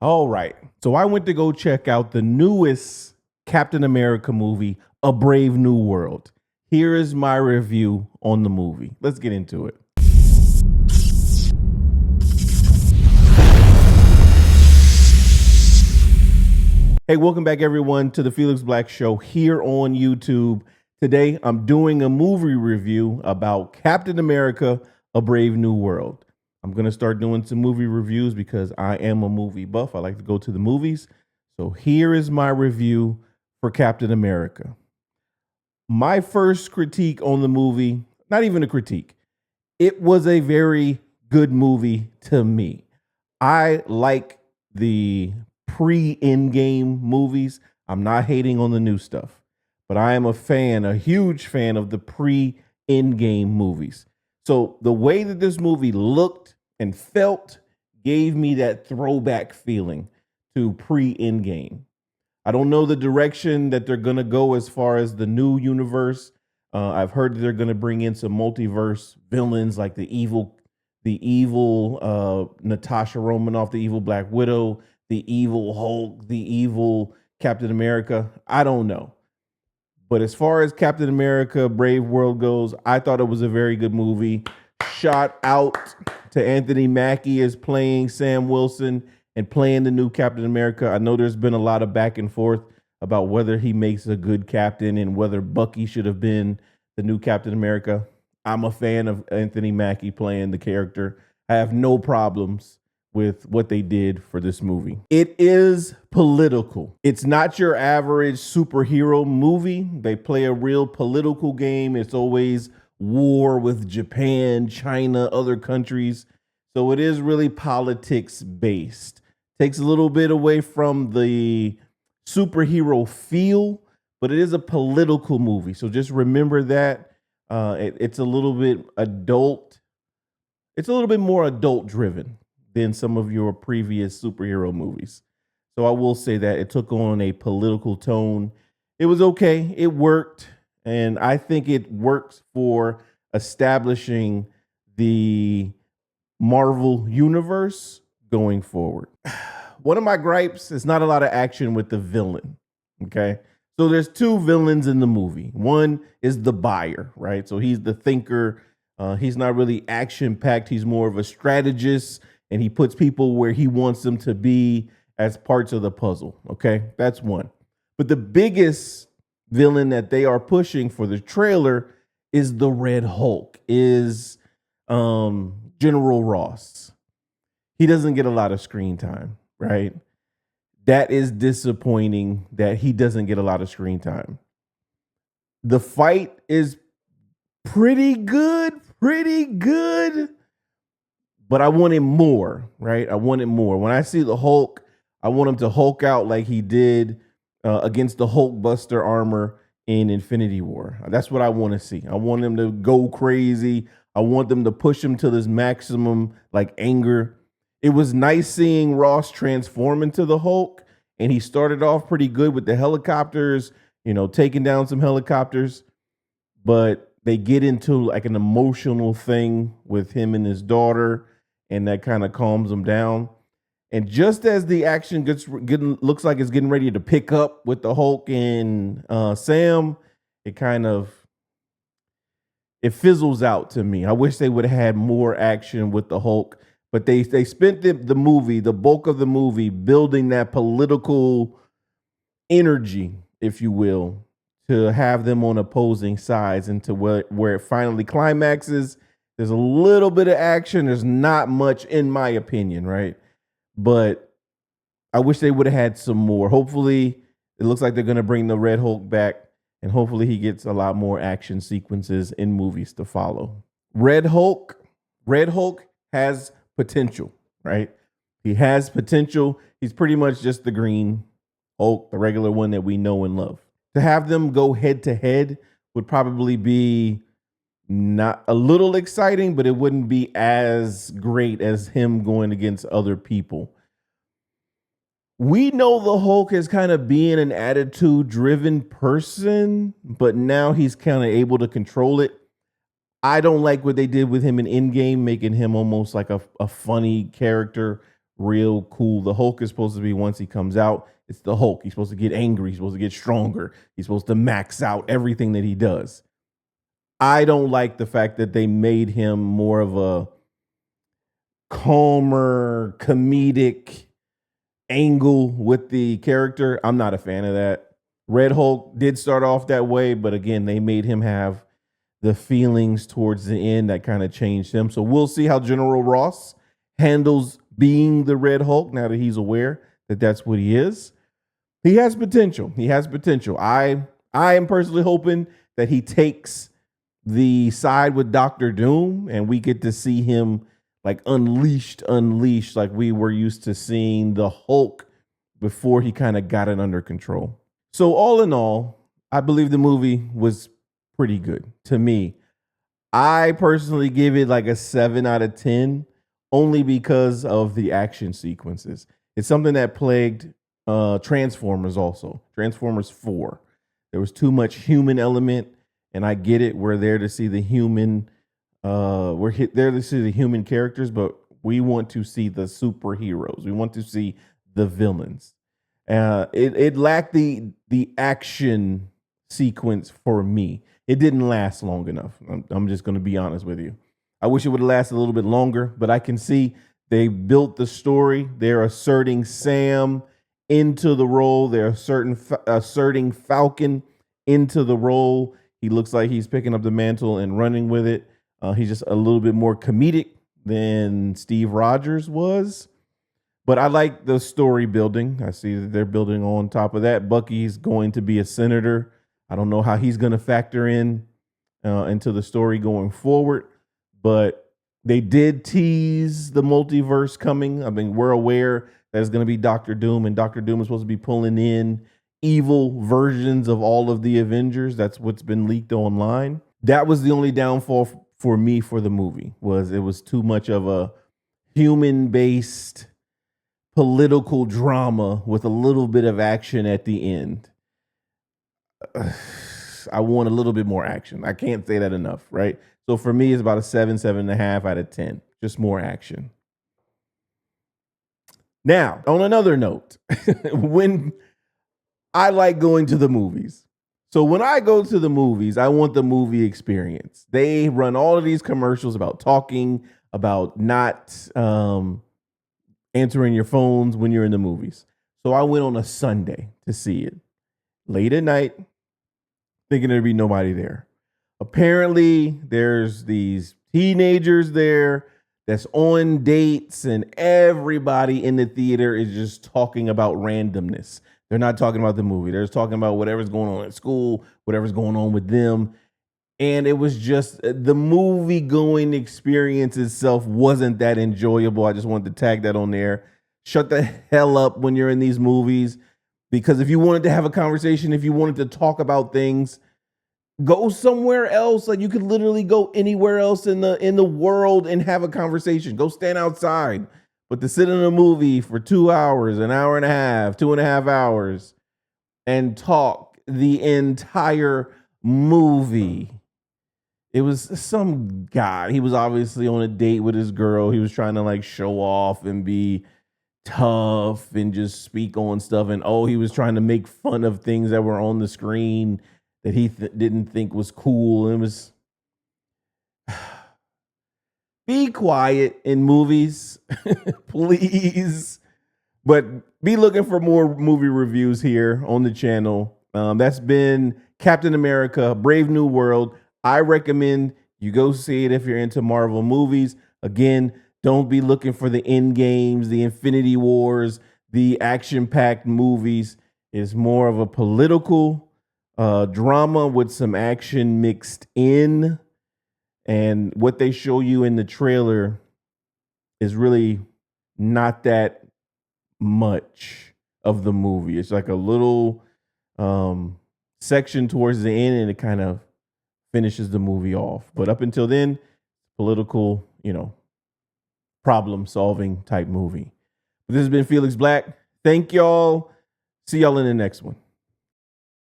All right. So I went to go check out the newest Captain America movie, A Brave New World. Here is my review on the movie. Let's get into it. Hey, welcome back everyone to the Felix Black Show here on YouTube. Today I'm doing a movie review about Captain America, A Brave New World. I'm going to start doing some movie reviews because I am a movie buff. I like to go to the movies. So here is my review for Captain America. My first critique on the movie, not even a critique, it was a very good movie to me. I like the pre-Endgame movies. I'm not hating on the new stuff, but I am a huge fan of the pre-Endgame movies. So the way that this movie looked and felt gave me that throwback feeling to pre-Endgame. I don't know the direction that they're going to go as far as the new universe. I've heard that they're going to bring in some multiverse villains like the evil Natasha Romanoff, the evil Black Widow, the evil Hulk, the evil Captain America. I don't know. But as far as Captain America, Brave World goes, I thought it was a very good movie. Shout out to Anthony Mackie as playing Sam Wilson and playing the new Captain America. I know there's been a lot of back and forth about whether he makes a good captain and whether Bucky should have been the new Captain America. I'm a fan of Anthony Mackie playing the character. I have no problems with what they did for this movie. It is political. It's not your average superhero movie. They play a real political game. It's always war with Japan, China, other countries. So it is really politics based. Takes a little bit away from the superhero feel, but it is a political movie. So just remember that. It's a little bit adult. It's a little bit more adult driven than some of your previous superhero movies. So I will say that it took on a political tone. It was okay. It worked. And I think it works for establishing the Marvel universe going forward. One of my gripes is not a lot of action with the villain. Okay. So there's two villains in the movie. One is the buyer, right? So he's the thinker. He's not really action packed. He's more of a strategist, and he puts people where he wants them to be as parts of the puzzle. Okay. That's one. But the biggest villain that they are pushing for the trailer is the Red Hulk, is General Ross. He doesn't get a lot of screen time, right? That is disappointing that he doesn't get a lot of screen time. The fight is pretty good, but I wanted more, right? I wanted more. When I see the Hulk, I want him to Hulk out like he did against the Hulkbuster armor in Infinity War. That's what I want to see. I want him to go crazy. I want them to push him to this maximum like anger. It was nice seeing Ross transform into the Hulk, and he started off pretty good with the helicopters, taking down some helicopters, but they get into like an emotional thing with him and his daughter, and that kind of calms him down. And just as the action looks like it's getting ready to pick up with the Hulk and Sam, it fizzles out to me. I wish they would have had more action with the Hulk, but they spent the bulk of the movie building that political energy, if you will, to have them on opposing sides, and to where it finally climaxes. There's a little bit of action. There's not much, in my opinion, right? But I wish they would have had some more. Hopefully, it looks like they're going to bring the Red Hulk back, and hopefully he gets a lot more action sequences in movies to follow. Red Hulk has potential, right? He has potential. He's pretty much just the Green Hulk, the regular one that we know and love. To have them go head to head would probably be not a little exciting, but it wouldn't be as great as him going against other people. We know the Hulk is kind of being an attitude driven person, but now he's kind of able to control it. I don't like what they did with him in Endgame, making him almost like a funny character real cool. The Hulk is supposed to be, once he comes out, it's the Hulk. He's supposed to get angry. He's supposed to get stronger. He's supposed to max out everything that he does. I don't like the fact that they made him more of a calmer, comedic angle with the character. I'm not a fan of that. Red Hulk did start off that way, but again, they made him have the feelings towards the end that kind of changed him. So we'll see how General Ross handles being the Red Hulk now that he's aware that that's what he is. He has potential. He has potential. I am personally hoping that he takes the side with Doctor Doom and we get to see him like unleashed like we were used to seeing the Hulk before he kind of got it under control. So all in all, I believe the movie was pretty good to me. I personally give it like a 7 out of 10 only because of the action sequences. It's something that plagued Transformers also. Transformers 4. There was too much human element, and I get it. We're there to see the human there to see the human characters, but we want to see the superheroes. We want to see the villains. It lacked the action sequence for me. It didn't last long enough. I'm just going to be honest with you. I wish it would have lasted a little bit longer, but I can see they built the story. They're asserting Sam into the role. They're asserting Falcon into the role. He looks like he's picking up the mantle and running with it. He's just a little bit more comedic than Steve Rogers was. But I like the story building. I see that they're building on top of that. Bucky's going to be a senator. I don't know how he's going to factor in into the story going forward. But they did tease the multiverse coming. I mean, we're aware that it's going to be Doctor Doom, and Doctor Doom is supposed to be pulling in evil versions of all of the Avengers. That's what's been leaked online. That was the only downfall for me for the movie, was it was too much of a human-based political drama with a little bit of action at the end. I want a little bit more action. I can't say that enough, right? So for me, it's about a 7.5 out of 10. Just more action. Now, on another note, when I like going to the movies. So when I go to the movies, I want the movie experience. They run all of these commercials about talking, about not answering your phones when you're in the movies. So I went on a Sunday to see it. Late at night, thinking there'd be nobody there. Apparently, there's these teenagers there that's on dates, and everybody in the theater is just talking about randomness. They're not talking about the movie. They're just talking about whatever's going on at school, whatever's going on with them. And it was just, the movie going experience itself wasn't that enjoyable. I just wanted to tag that on there. Shut the hell up when you're in these movies, because if you wanted to have a conversation, if you wanted to talk about things, go somewhere else. Like, you could literally go anywhere else in the world and have a conversation. Go stand outside. But to sit in a movie for 2 hours, an hour and a half, 2.5 hours, and talk the entire movie. It was some guy. He was obviously on a date with his girl. He was trying to like show off and be tough and just speak on stuff. And he was trying to make fun of things that were on the screen that he didn't think was cool. And it was, be quiet in movies, please. But be looking for more movie reviews here on the channel. That's been Captain America, Brave New World. I recommend you go see it if you're into Marvel movies. Again, don't be looking for the end games, the Infinity Wars, the action-packed movies. It's more of a political drama with some action mixed in. And what they show you in the trailer is really not that much of the movie. It's like a little section towards the end, and it kind of finishes the movie off. But up until then, political, problem solving type movie. But this has been Felix Black. Thank y'all. See y'all in the next one.